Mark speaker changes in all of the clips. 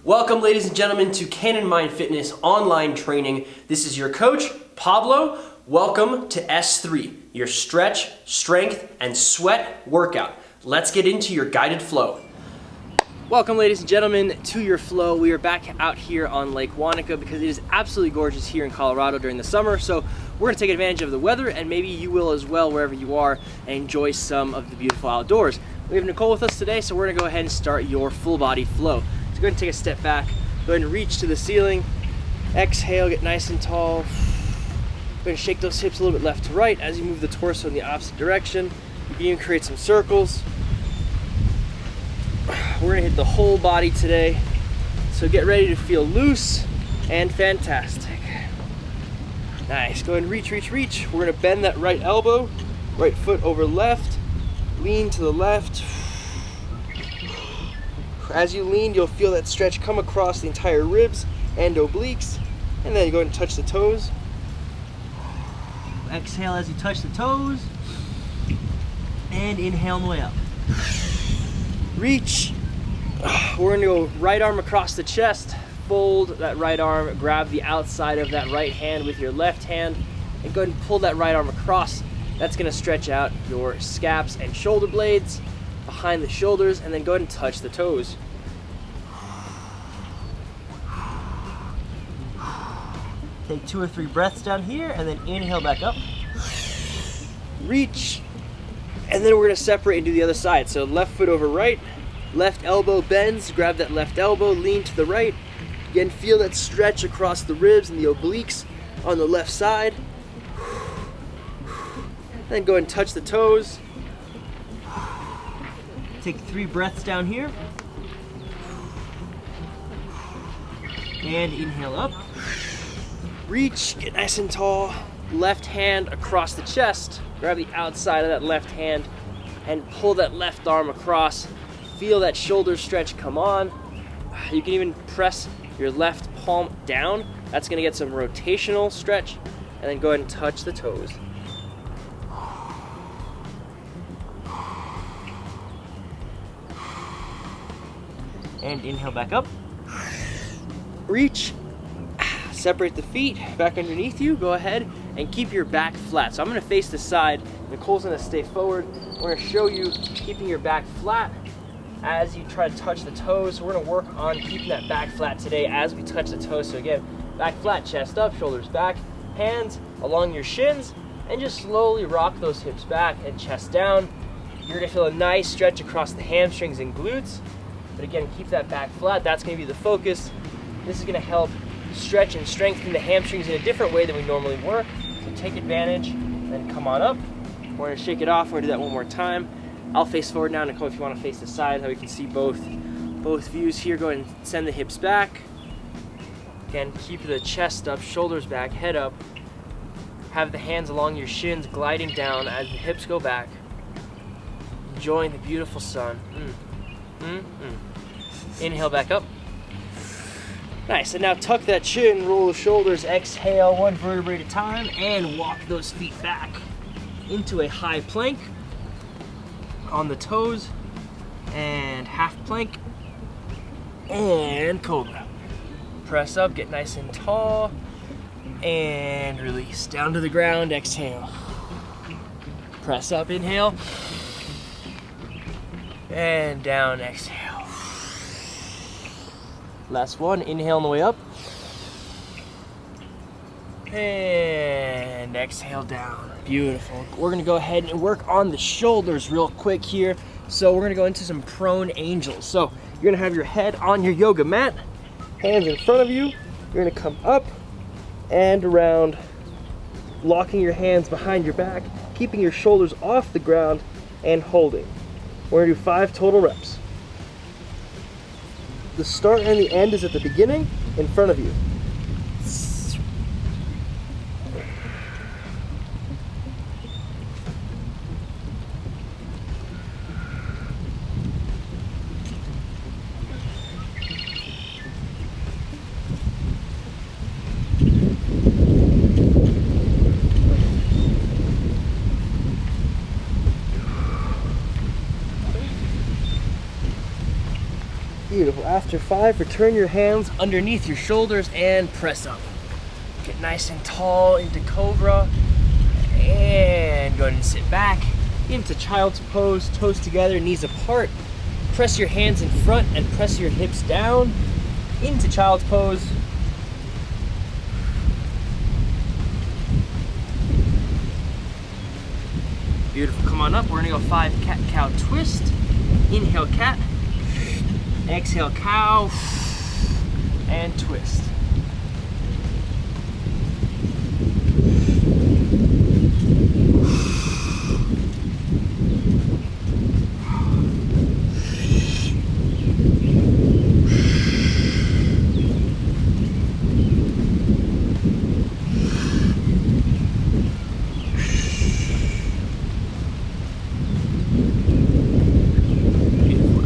Speaker 1: Welcome, ladies and gentlemen, to Cannon Mind Fitness online training. This is your coach, Pablo. Welcome to S3, your stretch, strength, and sweat workout. Let's get into your guided flow. Welcome, ladies and gentlemen, to your flow. We are back out here on Lake Wanaka because it is absolutely gorgeous here in Colorado during the summer. So we're gonna take advantage of the weather, and maybe you will as well wherever you are, and enjoy some of the beautiful outdoors. We have Nicole with us today, so we're gonna go ahead and start your full body flow. So go ahead and take a step back, go ahead and reach to the ceiling, exhale, get nice and tall. Go ahead and shake those hips a little bit left to right as you move the torso in the opposite direction. You can even create some circles. We're gonna hit the whole body today, so get ready to feel loose and fantastic. Nice, go ahead and reach, reach, reach. We're gonna bend that right elbow, right foot over left, lean to the left. As you lean, you'll feel that stretch come across the entire ribs and obliques, and then you go ahead and touch the toes. Exhale as you touch the toes, and inhale on the way up. Reach. We're gonna go right arm across the chest, fold that right arm, grab the outside of that right hand with your left hand, and go ahead and pull that right arm across. That's gonna stretch out your scaps and shoulder blades behind the shoulders, and then go ahead and touch the toes. Take 2 or 3 breaths down here, and then inhale back up. Reach. And then we're gonna separate and do the other side. So left foot over right, left elbow bends, grab that left elbow, lean to the right. Again, feel that stretch across the ribs and the obliques on the left side. Then go ahead and touch the toes. Take 3 breaths down here. And inhale up. Reach, get nice and tall. Left hand across the chest. Grab the outside of that left hand and pull that left arm across. Feel that shoulder stretch come on. You can even press your left palm down. That's gonna get some rotational stretch. And then go ahead and touch the toes. And inhale back up. Reach. Separate the feet back underneath you. Go ahead and keep your back flat. So I'm gonna face the side. Nicole's gonna stay forward. We're gonna show you keeping your back flat as you try to touch the toes. So we're gonna work on keeping that back flat today as we touch the toes. So again, back flat, chest up, shoulders back, hands along your shins, and just slowly rock those hips back and chest down. You're gonna feel a nice stretch across the hamstrings and glutes. But again, keep that back flat. That's gonna be the focus. This is gonna help stretch and strengthen the hamstrings in a different way than we normally work. So take advantage and then come on up. We're gonna shake it off. We're gonna do that one more time. I'll face forward now. Nicole, if you wanna face the side, so we can see both views here. Go ahead and send the hips back. Again, keep the chest up, shoulders back, head up. Have the hands along your shins gliding down as the hips go back. Enjoying the beautiful sun. Inhale back up. Nice, and now tuck that chin, roll the shoulders, exhale 1 vertebrae at a time, and walk those feet back into a high plank on the toes, and half plank, and cobra. Press up, get nice and tall, and release. Down to the ground, exhale. Press up, inhale, and down, exhale. Last one, inhale on the way up. And exhale down. Beautiful. We're gonna go ahead and work on the shoulders real quick here. So we're gonna go into some prone angels. So you're gonna have your head on your yoga mat, hands in front of you. You're gonna come up and around, locking your hands behind your back, keeping your shoulders off the ground and holding. We're gonna do 5 total reps. The start and the end is at the beginning, in front of you. Beautiful. After 5, return your hands underneath your shoulders and press up. Get nice and tall into cobra. And go ahead and sit back into child's pose, toes together, knees apart. Press your hands in front and press your hips down into child's pose. Beautiful. Come on up. We're gonna go 5 cat-cow twist. Inhale cat. Exhale cow. And twist.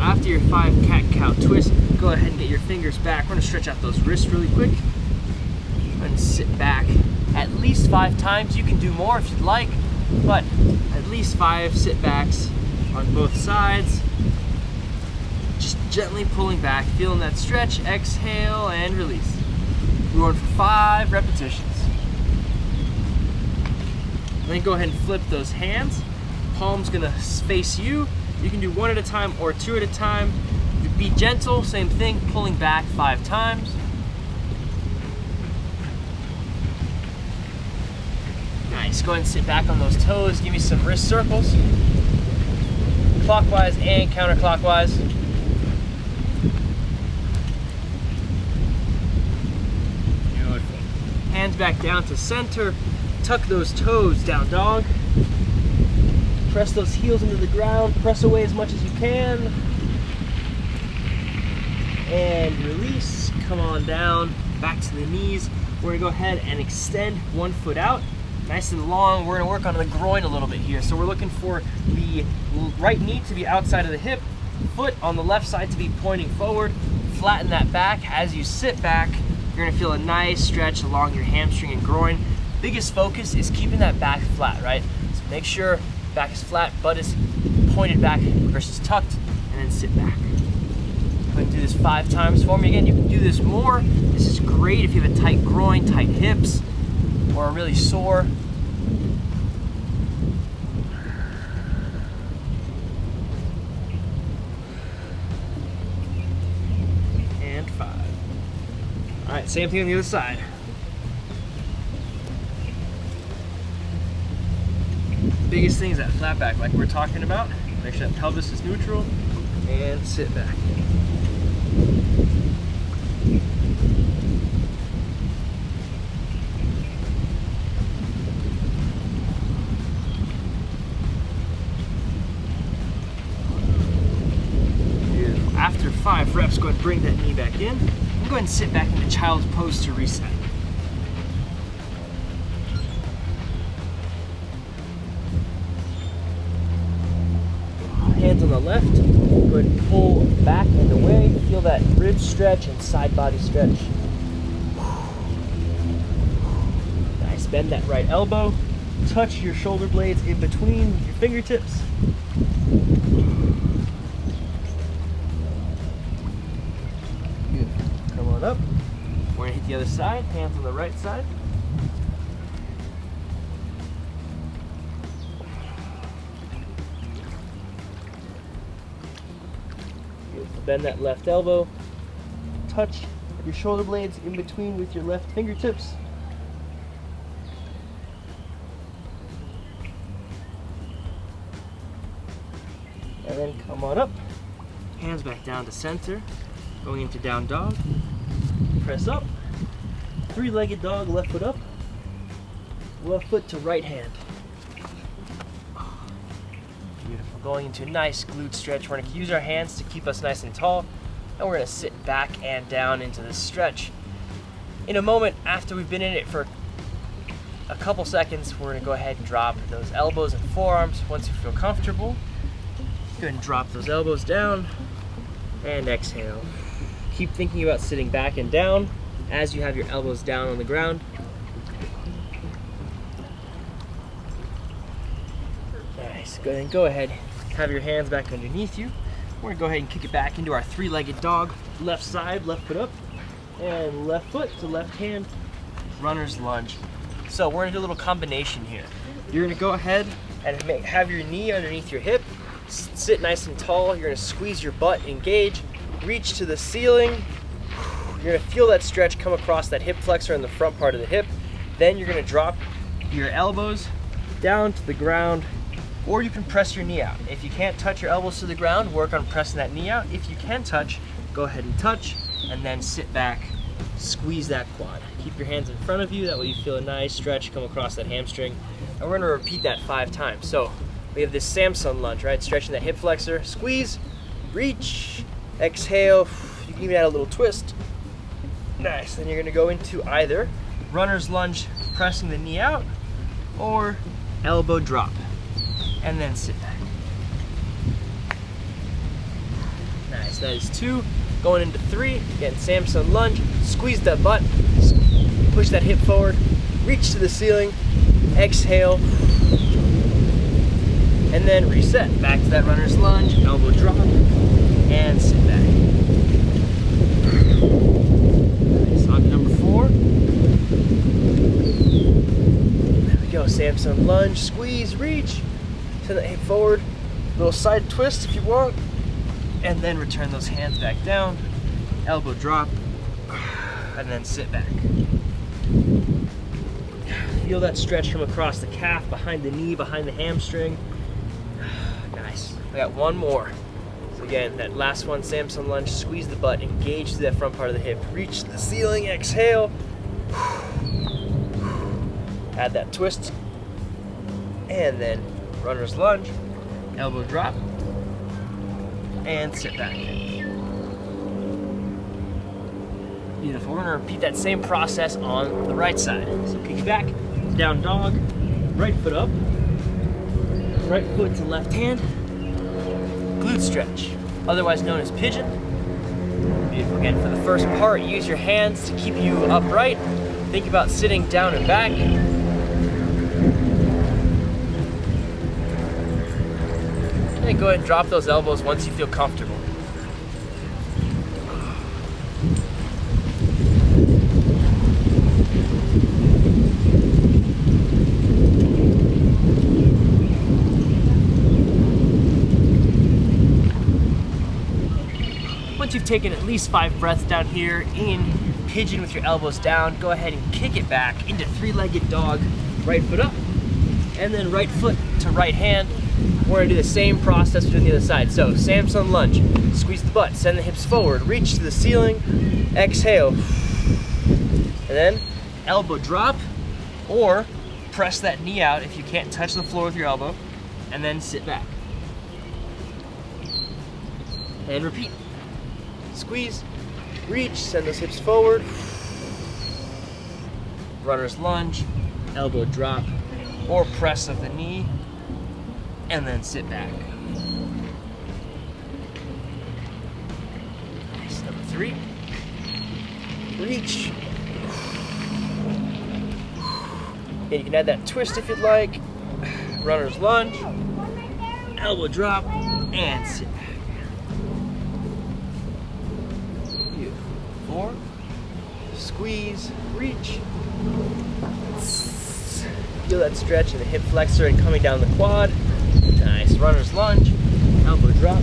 Speaker 1: After your 5 cat-cow twist, go ahead and get your fingers back. We're gonna stretch out those wrists really quick. And sit back at least 5 times. You can do more if you'd like, but at least 5 sit backs on both sides. Just gently pulling back, feeling that stretch. Exhale and release. We're going for 5 repetitions. Then go ahead and flip those hands. Palm's gonna face you. You can do 1 at a time or 2 at a time. Be gentle, same thing, pulling back 5 times. Nice, go ahead and sit back on those toes. Give me some wrist circles. Clockwise and counterclockwise. Beautiful. Hands back down to center. Tuck those toes, down dog. Press those heels into the ground. Press away as much as you can. And release. Come on down, back to the knees. We're gonna go ahead and extend 1 foot out. Nice and long. We're gonna work on the groin a little bit here. So we're looking for the right knee to be outside of the hip, foot on the left side to be pointing forward. Flatten that back. As you sit back, you're gonna feel a nice stretch along your hamstring and groin. Biggest focus is keeping that back flat, right? So make sure back is flat, butt is pointed back versus tucked, and then sit back. Go ahead and do this 5 times for me. Again, you can do this more. This is great if you have a tight groin, tight hips, or are really sore. And 5. All right, same thing on the other side. Biggest thing is that flat back, like we were talking about. Make sure that pelvis is neutral, and sit back. Beautiful. After 5 reps, go ahead and bring that knee back in. And go ahead and sit back into child's pose to reset. Hands on the left, go ahead and pull back and away. Feel that rib stretch and side body stretch. Nice, bend that right elbow. Touch your shoulder blades in between your fingertips. Good. Come on up. We're gonna hit the other side, hands on the right side. Bend that left elbow. Touch your shoulder blades in between with your left fingertips. And then come on up. Hands back down to center. Going into down dog. Press up. 3-legged dog, left foot up. Left foot to right hand. Beautiful. Going into a nice glute stretch. We're going to use our hands to keep us nice and tall, and we're going to sit back and down into this stretch. In a moment, after we've been in it for a couple seconds, we're going to go ahead and drop those elbows and forearms. Once you feel comfortable, go ahead and drop those elbows down and exhale. Keep thinking about sitting back and down as you have your elbows down on the ground. Nice. Go ahead, have your hands back underneath you. We're gonna go ahead and kick it back into our three-legged dog. Left side, left foot up, and left foot to left hand, runner's lunge. So we're gonna do a little combination here. You're gonna go ahead and have your knee underneath your hip, sit nice and tall. You're gonna squeeze your butt, engage, reach to the ceiling. You're gonna feel that stretch come across that hip flexor in the front part of the hip. Then you're gonna drop your elbows down to the ground, or you can press your knee out. If you can't touch your elbows to the ground, work on pressing that knee out. If you can touch, go ahead and touch, and then sit back, squeeze that quad. Keep your hands in front of you, that way you feel a nice stretch come across that hamstring. And we're gonna repeat that 5 times. So we have this Samson lunge, right? Stretching that hip flexor, squeeze, reach, exhale. You can even add a little twist. Nice, then you're gonna go into either runner's lunge, pressing the knee out, or elbow drop, and then sit back. Nice, that is 2. Going into 3, again, Samson lunge, squeeze that butt, push that hip forward, reach to the ceiling, exhale, and then reset. Back to that runner's lunge, elbow drop, and sit back. Nice, on to number 4. There we go, Samson lunge, squeeze, reach, send that hip forward, little side twist if you want, and then return those hands back down, elbow drop, and then sit back. Feel that stretch come across the calf, behind the knee, behind the hamstring. Nice. I got one more. So again, that last one, Samson lunge, squeeze the butt, engage through that front part of the hip, reach to the ceiling, exhale. Add that twist, and then runner's lunge, elbow drop, and sit back. Beautiful. We're gonna repeat that same process on the right side. So kick it back, down dog, right foot up, right foot to left hand, glute stretch, otherwise known as pigeon. Beautiful. Again, for the first part, use your hands to keep you upright. Think about sitting down and back. And then go ahead and drop those elbows once you feel comfortable. Once you've taken at least 5 breaths down here in pigeon with your elbows down, go ahead and kick it back into three-legged dog, right foot up, and then right foot to right hand. We're gonna do the same process we did on the other side. So Samson lunge, squeeze the butt, send the hips forward, reach to the ceiling, exhale, and then elbow drop, or press that knee out if you can't touch the floor with your elbow, and then sit back. And repeat. Squeeze, reach, send those hips forward, runner's lunge, elbow drop, or press of the knee, and then sit back. Nice. Number 3, reach. And you can add that twist if you'd like, runner's lunge, elbow drop, and sit back. 4, squeeze, reach. Feel that stretch in the hip flexor and coming down the quad. Nice, runner's lunge, elbow drop,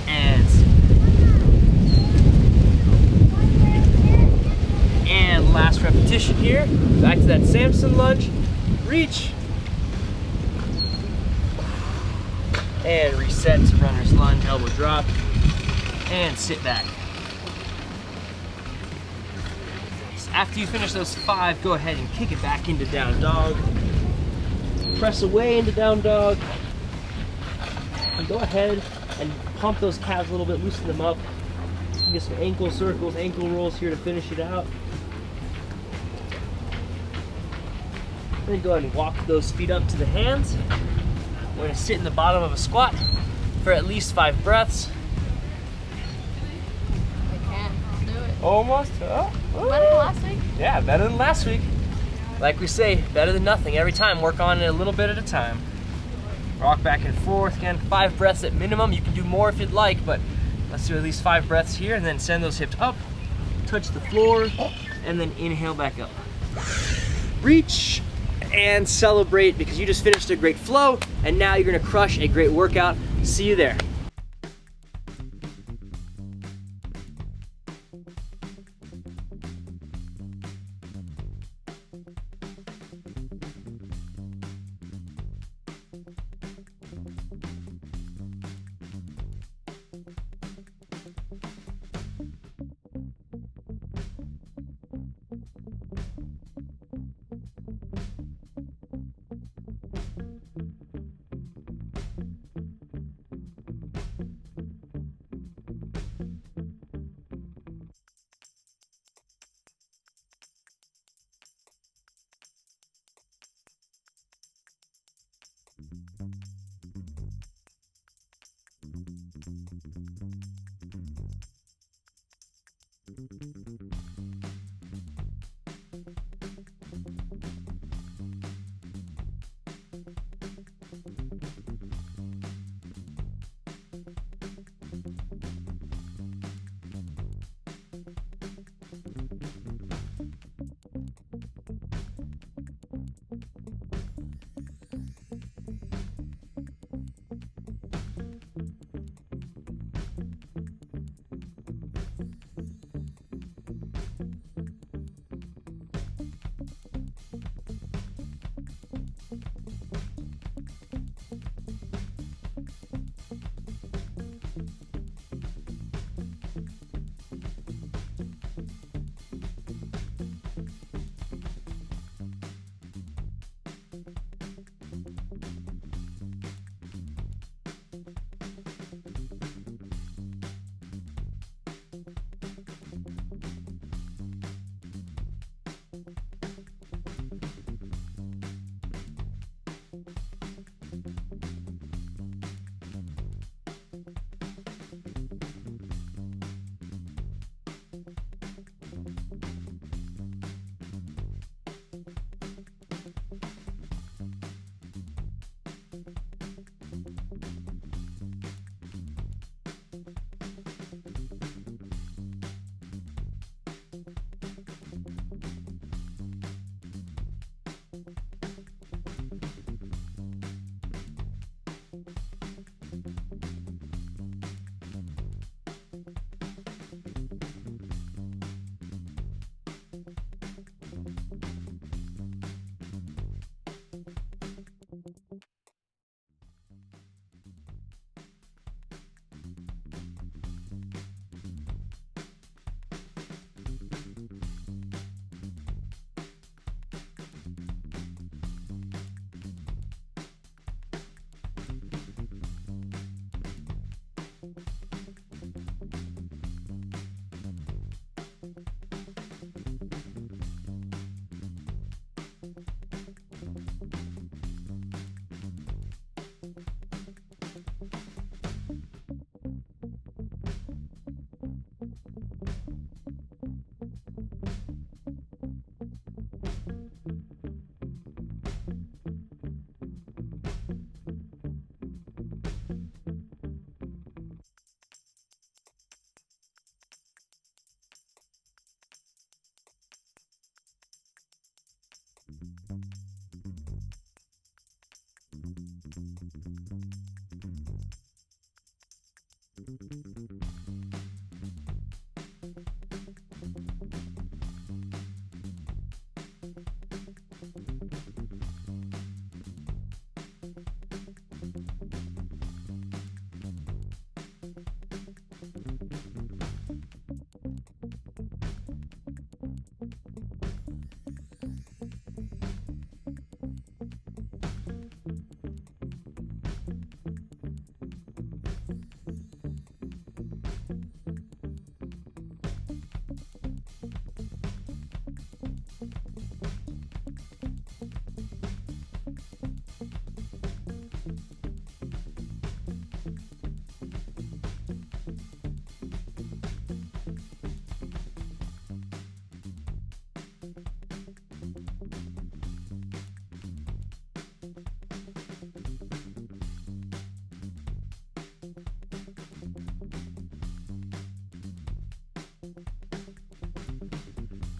Speaker 1: and last repetition here. Back to that Samson lunge, reach, and reset to runner's lunge, elbow drop, and sit back. After you finish those 5, go ahead and kick it back into down dog. Press away into down dog. And go ahead and pump those calves a little bit, loosen them up. Get some ankle circles, ankle rolls here to finish it out. Then go ahead and walk those feet up to the hands. We're gonna sit in the bottom of a squat for at least 5 breaths. Almost. Oh.
Speaker 2: Better than last week?
Speaker 1: Yeah, better than last week. Like we say, better than nothing. Every time, work on it a little bit at a time. Rock back and forth. Again, 5 breaths at minimum. You can do more if you'd like, but Let's do at least 5 breaths here, and then send those hips up, touch the floor, and then inhale back up. Reach and celebrate, because you just finished a great flow, and now you're gonna crush a great workout. See you there.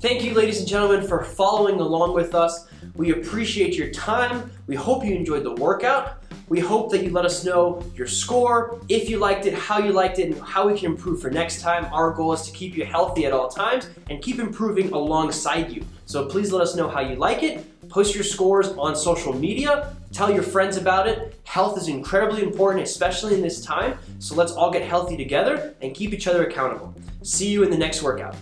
Speaker 1: Thank you, ladies and gentlemen, for following along with us. We appreciate your time. We hope you enjoyed the workout. We hope that you let us know your score, if you liked it, how you liked it, and how we can improve for next time. Our goal is to keep you healthy at all times and keep improving alongside you. So please let us know how you like it. Post your scores on social media. Tell your friends about it. Health is incredibly important, especially in this time. So let's all get healthy together and keep each other accountable. See you in the next workout.